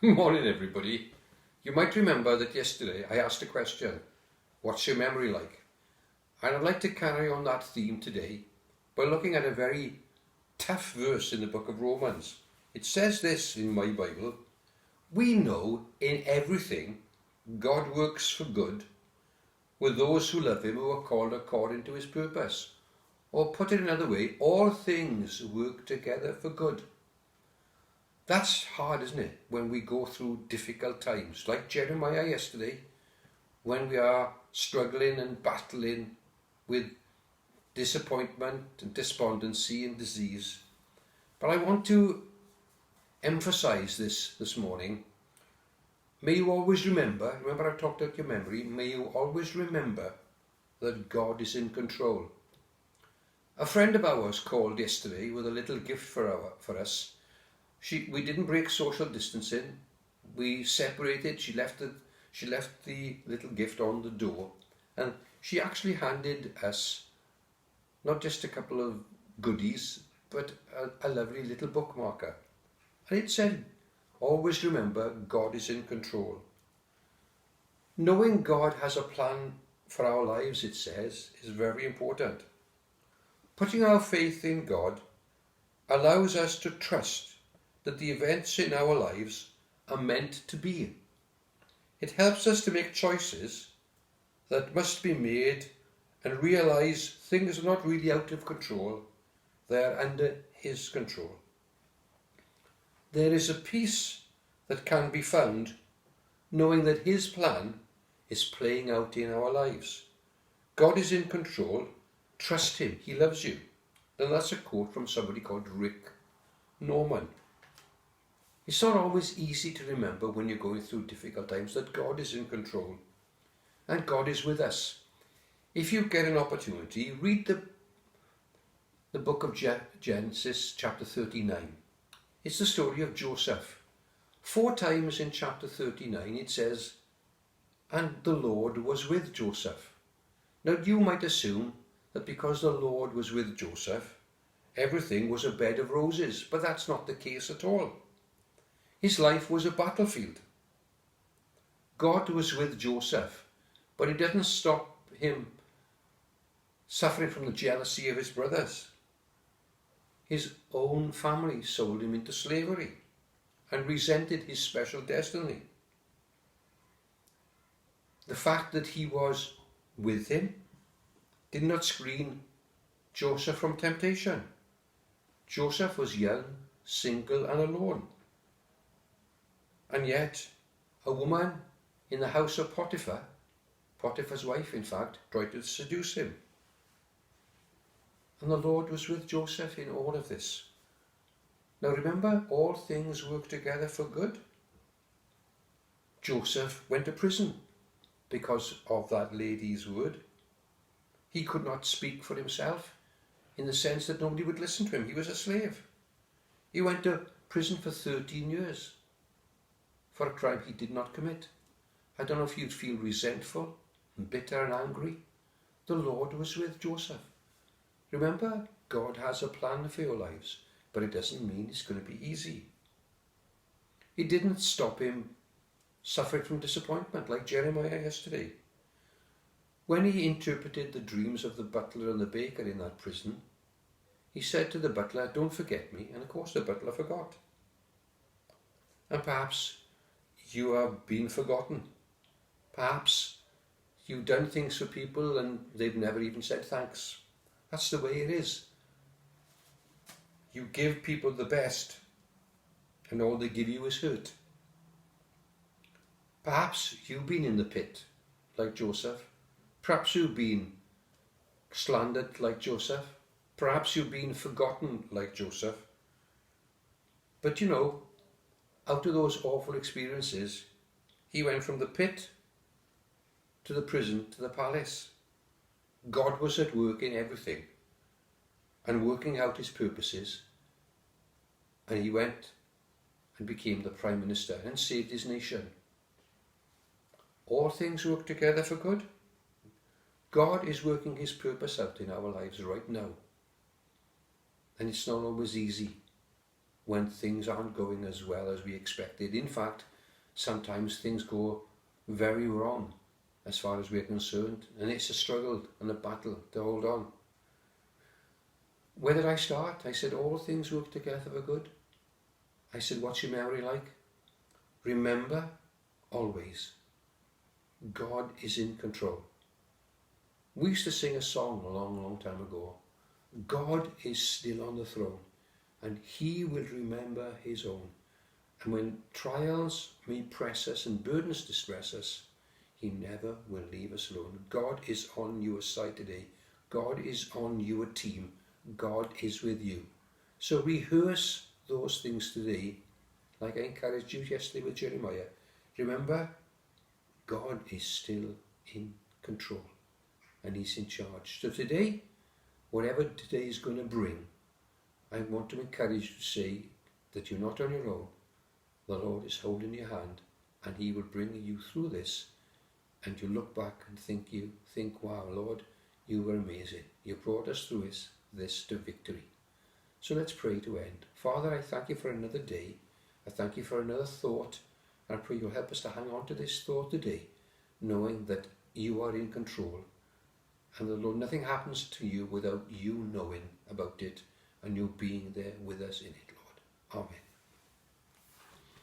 Morning, everybody. You might remember that yesterday I asked a question, what's your memory like? And I'd like to carry on that theme today by looking at a very tough verse in the book of Romans. It says this in my Bible: we know in everything God works for good with those who love him, who are called according to his purpose. Or put it another way, all things work together for good. That's hard, isn't it, when we go through difficult times, like Jeremiah yesterday, when we are struggling and battling with disappointment and despondency and disease. But I want to emphasize this morning. May you always remember I talked about your memory, may you always remember that God is in control. A friend of ours called yesterday with a little gift for us. We didn't break social distancing. We separated. She left the little gift on the door, and she actually handed us not just a couple of goodies, but a lovely little bookmarker. And it said, always remember God is in control. Knowing God has a plan for our lives, it says, is very important. Putting our faith in God allows us to trust that the events in our lives are meant to be. It helps us to make choices that must be made and realize things are not really out of control, they are under his control. There is a peace that can be found knowing that his plan is playing out in our lives. God is in control. Trust him. He loves you. And that's a quote from somebody called Rick Norman. It's not always easy to remember when you're going through difficult times that God is in control and God is with us. If you get an opportunity, read the book of Genesis chapter 39. It's the story of Joseph. 4 times in chapter 39 it says, and the Lord was with Joseph. Now you might assume that because the Lord was with Joseph, everything was a bed of roses, but that's not the case at all. His life was a battlefield. God was with Joseph, but it didn't stop him suffering from the jealousy of his brothers. His own family sold him into slavery and resented his special destiny. The fact that he was with him did not screen Joseph from temptation. Joseph was young, single and alone. And yet, a woman in the house of Potiphar, Potiphar's wife in fact, tried to seduce him. And the Lord was with Joseph in all of this. Now remember, all things work together for good. Joseph went to prison because of that lady's word. He could not speak for himself in the sense that nobody would listen to him. He was a slave. He went to prison for 13 years. For a crime he did not commit. I don't know if you'd feel resentful and bitter and angry. The Lord was with Joseph. Remember, God has a plan for your lives, but it doesn't mean it's going to be easy. It didn't stop him suffering from disappointment like Jeremiah yesterday. When he interpreted the dreams of the butler and the baker in that prison, he said to the butler, don't forget me. And of course the butler forgot. And perhaps you have been forgotten. Perhaps you've done things for people and they've never even said thanks. That's the way it is. You give people the best and all they give you is hurt. Perhaps you've been in the pit like Joseph. Perhaps you've been slandered like Joseph. Perhaps you've been forgotten like Joseph. But you know, out of those awful experiences, he went from the pit to the prison to the palace. God was at work in everything and working out his purposes. And he went and became the Prime Minister and saved his nation. All things work together for good. God is working his purpose out in our lives right now. And it's not always easy when things aren't going as well as we expected. In fact, sometimes things go very wrong as far as we're concerned, and it's a struggle and a battle to hold on. Where did I start? I said all things work together for good. I said, what's your memory like? Remember always, God is in control. We used to sing a song a long, long time ago. God is still on the throne, and he will remember his own. And when trials may press us and burdens distress us, he never will leave us alone. God is on your side today. God is on your team. God is with you. So rehearse those things today, like I encouraged you yesterday with Jeremiah. Remember, God is still in control and he's in charge. So today, whatever today is going to bring, I want to encourage you to say that you're not on your own. The Lord is holding your hand and he will bring you through this, and you look back and think, wow, Lord, you were amazing. You brought us through this to victory. So let's pray to end. Father, I thank you for another day. I thank you for another thought. And I pray you'll help us to hang on to this thought today, knowing that you are in control. And the Lord, nothing happens to you without you knowing about it and you being there with us in it, Lord. Amen.